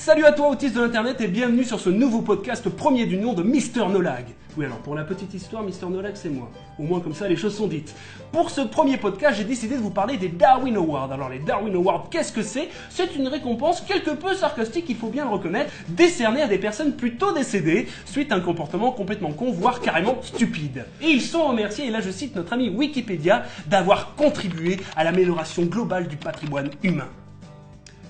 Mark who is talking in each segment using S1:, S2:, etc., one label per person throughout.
S1: Salut à toi autiste de l'internet et bienvenue sur ce nouveau podcast premier du nom de Mister No Lag. Oui alors pour la petite histoire, Mister No Lag c'est moi. Au moins comme ça les choses sont dites. Pour ce premier podcast j'ai décidé de vous parler des Darwin Awards. Alors les Darwin Awards qu'est-ce que c'est? C'est une récompense quelque peu sarcastique, il faut bien le reconnaître, décernée à des personnes plutôt décédées suite à un comportement complètement con, voire carrément stupide. Et ils sont remerciés, et là je cite notre ami Wikipédia, d'avoir contribué à l'amélioration globale du patrimoine humain.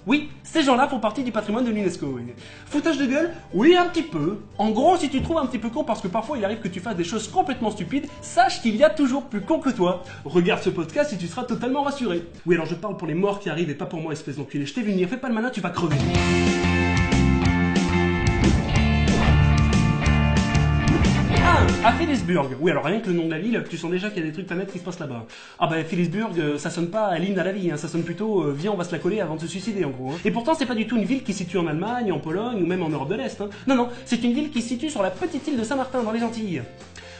S1: Oui, ces gens-là font partie du patrimoine de l'UNESCO. Oui. Foutage de gueule? Oui, un petit peu. En gros, si tu te trouves un petit peu con parce que parfois il arrive que tu fasses des choses complètement stupides, sache qu'il y a toujours plus con que toi. Regarde ce podcast et tu seras totalement rassuré. Oui, alors je parle pour les morts qui arrivent et pas pour moi, espèce d'enculé. Je t'ai vu venir, fais pas le malin, tu vas crever. À Phillipsburg. Oui, alors rien que le nom de la ville, tu sens déjà qu'il y a des trucs pas nets qui se passent là-bas. Ah bah Phillipsburg, ça sonne pas à l'hymne à la vie, hein, ça sonne plutôt viens on va se la coller avant de se suicider en gros. Hein. Et pourtant c'est pas du tout une ville qui se situe en Allemagne, en Pologne ou même en Europe de l'Est. Hein. Non, c'est une ville qui se situe sur la petite île de Saint-Martin dans les Antilles.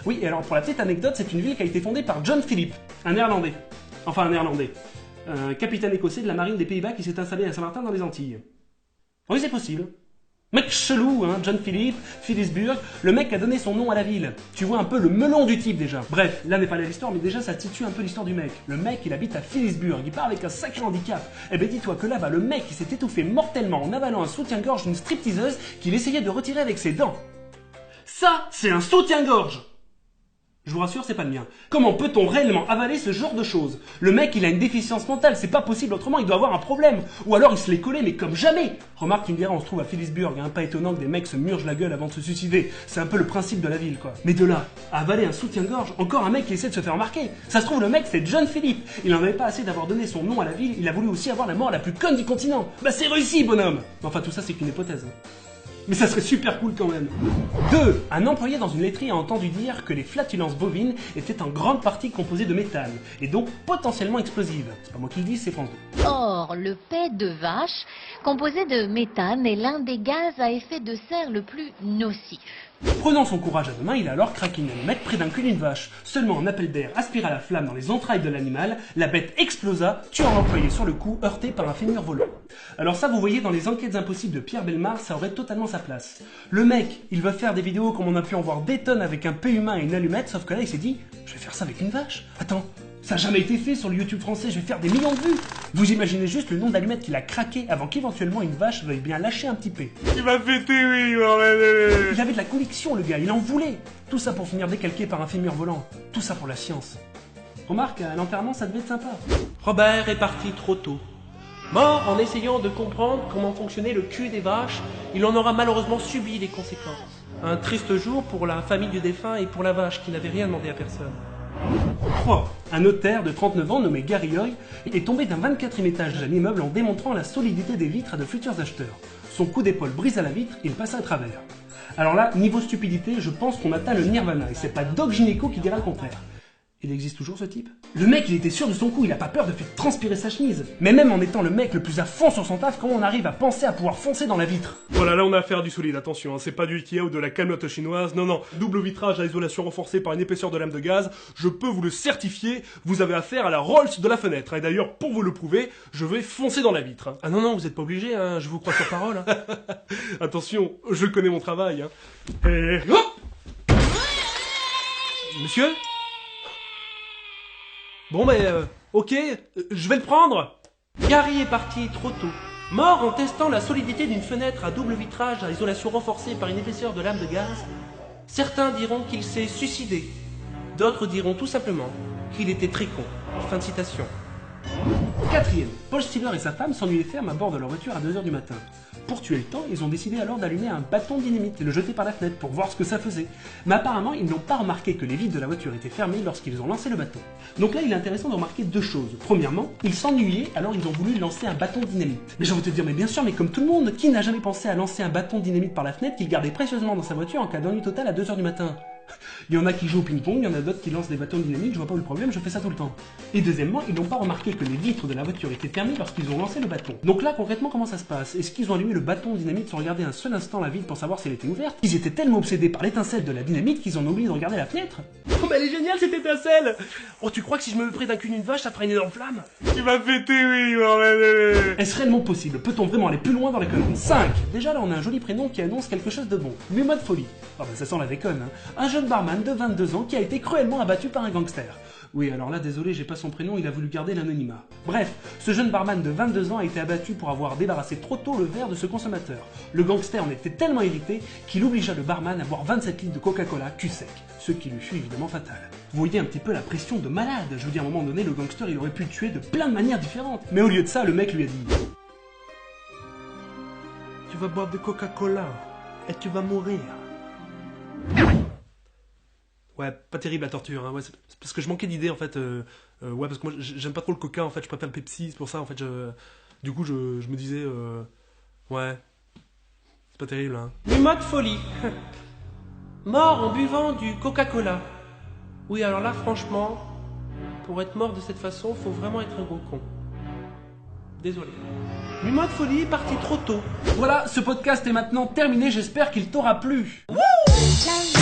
S1: Oui, et alors pour la petite anecdote, c'est une ville qui a été fondée par John Philip, un néerlandais. Enfin un néerlandais. Un capitaine écossais de la marine des Pays-Bas qui s'est installé à Saint-Martin dans les Antilles. Oui, c'est possible. Mec chelou, hein, John Philip, Phillipsburg, le mec a donné son nom à la ville. Tu vois un peu le melon du type déjà. Bref, là n'est pas l'histoire, mais déjà ça situe un peu l'histoire du mec. Le mec, il habite à Phillipsburg, il part avec un sacré handicap. Eh ben dis-toi que là-bas, le mec, il s'est étouffé mortellement en avalant un soutien-gorge d'une stripteaseuse qu'il essayait de retirer avec ses dents. Ça, c'est un soutien-gorge! Je vous rassure, c'est pas le mien. Comment peut-on réellement avaler ce genre de choses? Le mec, il a une déficience mentale, c'est pas possible autrement, il doit avoir un problème. Ou alors il se l'est collé, mais comme jamais. Remarque, tu me diras, on se trouve à Phillipsburg, hein, pas étonnant que des mecs se murgent la gueule avant de se suicider. C'est un peu le principe de la ville, quoi. Mais de là, à avaler un soutien-gorge, encore un mec qui essaie de se faire remarquer. Ça se trouve, le mec, c'est John Philip. Il en avait pas assez d'avoir donné son nom à la ville, il a voulu aussi avoir la mort la plus conne du continent. Bah c'est réussi, bonhomme. Enfin, tout ça, c'est qu'une hypothèse. Hein. Mais ça serait super cool quand même. 2. Un employé dans une laiterie a entendu dire que les flatulences bovines étaient en grande partie composées de méthane, et donc potentiellement explosives. C'est pas moi qui le dis, c'est France 2.
S2: Or, le paix de vache, composé de méthane, est l'un des gaz à effet de serre le plus nocif.
S1: Prenant son courage à deux mains, il a alors craqué une allumette près d'un cul d'une vache. Seulement un appel d'air aspira la flamme dans les entrailles de l'animal, la bête explosa, tuant l'employé sur le coup, heurté par un fémur volant. Alors ça, vous voyez, dans les enquêtes impossibles de Pierre Bellemare, ça aurait totalement sa place. Le mec, il veut faire des vidéos comme on a pu en voir des tonnes avec un peu humain et une allumette, sauf que là, il s'est dit, je vais faire ça avec une vache. Attends, ça n'a jamais été fait sur le YouTube français, je vais faire des millions de vues. Vous imaginez juste le nombre d'allumettes qu'il a craqué avant qu'éventuellement une vache veuille bien lâcher un petit P.
S3: Il m'a pété, oui.
S1: Il avait de la conviction, le gars, il en voulait. Tout ça pour finir décalqué par un fémur volant. Tout ça pour la science. Remarque, à l'enterrement, ça devait être sympa.
S4: Robert est parti trop tôt. Mort en essayant de comprendre comment fonctionnait le cul des vaches, il en aura malheureusement subi les conséquences. Un triste jour pour la famille du défunt et pour la vache qui n'avait rien demandé à personne.
S1: 3. Un notaire de 39 ans nommé Gary Hoy est tombé d'un 24e étage d'un immeuble en démontrant la solidité des vitres à de futurs acheteurs. Son coup d'épaule brisa la vitre et il passa à travers. Alors là, niveau stupidité, je pense qu'on atteint le nirvana et c'est pas Doc Gynéco qui dira le contraire. Il existe toujours ce type? Le mec, il était sûr de son coup, il a pas peur de faire transpirer sa chemise. Mais même en étant le mec le plus à fond sur son taf, comment on arrive à penser à pouvoir foncer dans la vitre?
S3: Voilà, là on a affaire à du solide, attention, hein, c'est pas du Ikea ou de la camelote chinoise, non, double vitrage à isolation renforcée par une épaisseur de lame de gaz, je peux vous le certifier, vous avez affaire à la Rolls de la fenêtre, et d'ailleurs, pour vous le prouver, je vais foncer dans la vitre. Hein.
S4: Ah non, vous êtes pas obligé, hein, je vous crois sur parole. Hein.
S3: Attention, je connais mon travail. Hein. Et... Oh
S4: Monsieur? Bon ok, je vais le prendre. Gary est parti trop tôt. Mort en testant la solidité d'une fenêtre à double vitrage à isolation renforcée par une épaisseur de lame de gaz. Certains diront qu'il s'est suicidé. D'autres diront tout simplement qu'il était très con. Fin de citation.
S1: 4. Paul Stiller et sa femme s'ennuyaient ferme à bord de leur voiture à 2h du matin. Pour tuer le temps, ils ont décidé alors d'allumer un bâton de dynamite et le jeter par la fenêtre pour voir ce que ça faisait. Mais apparemment, ils n'ont pas remarqué que les vitres de la voiture étaient fermées lorsqu'ils ont lancé le bâton. Donc là, il est intéressant de remarquer deux choses. Premièrement, ils s'ennuyaient, alors ils ont voulu lancer un bâton de dynamite. Mais j'ai envie de te dire, mais bien sûr, mais comme tout le monde, qui n'a jamais pensé à lancer un bâton de dynamite par la fenêtre qu'il gardait précieusement dans sa voiture en cas d'ennui total à 2h du matin? Il y en a qui jouent au ping-pong, il y en a d'autres qui lancent des bâtons dynamiques, je vois pas où le problème, je fais ça tout le temps. Et deuxièmement, ils n'ont pas remarqué que les vitres de la voiture étaient fermées lorsqu'ils ont lancé le bâton. Donc là, concrètement, comment ça se passe? Est-ce qu'ils ont allumé le bâton dynamite sans regarder un seul instant la vitre pour savoir si elle était ouverte? Ils étaient tellement obsédés par l'étincelle de la dynamite qu'ils ont oublié de regarder la fenêtre.
S4: Oh, mais elle est géniale cette étincelle! Oh, tu crois que si je me mets près d'un cul d'une vache, ça fera une énorme flamme?
S3: Tu vas péter, oui, bordel.
S1: Est-ce réellement possible? Peut-on vraiment aller plus loin dans les conneries? 5. Déjà là, on a un joli prénom qui annonce quelque chose de bon. Mumot Folie. Ah bah ça sent la déconne, hein. Un jeune barman de 22 ans qui a été cruellement abattu par un gangster. Oui, alors là, désolé, j'ai pas son prénom, il a voulu garder l'anonymat. Bref, ce jeune barman de 22 ans a été abattu pour avoir débarrassé trop tôt le verre de ce consommateur. Le gangster en était tellement irrité qu'il obligea le barman à boire 27 litres de Coca-Cola cul sec, ce qui lui fut évidemment fatal. Vous voyez un petit peu la pression de malade. Je veux dire, à un moment donné, le gangster, il aurait pu le tuer de plein de manières différentes. Mais au lieu de ça, le mec lui a dit...
S3: Tu vas boire de Coca-Cola et tu vas mourir. Ouais, pas terrible la torture, hein. Ouais, c'est parce que je manquais d'idées en fait. Ouais, parce que moi j'aime pas trop le Coca en fait, je préfère le Pepsi, c'est pour ça en fait. Du coup, je me disais, ouais, c'est pas terrible, hein.
S4: Mumot Folie. Mort en buvant du Coca-Cola. Oui, alors là, franchement, pour être mort de cette façon, faut vraiment être un gros con. Désolé. Mumot Folie est parti trop tôt.
S1: Voilà, ce podcast est maintenant terminé, j'espère qu'il t'aura plu.
S2: Ciao.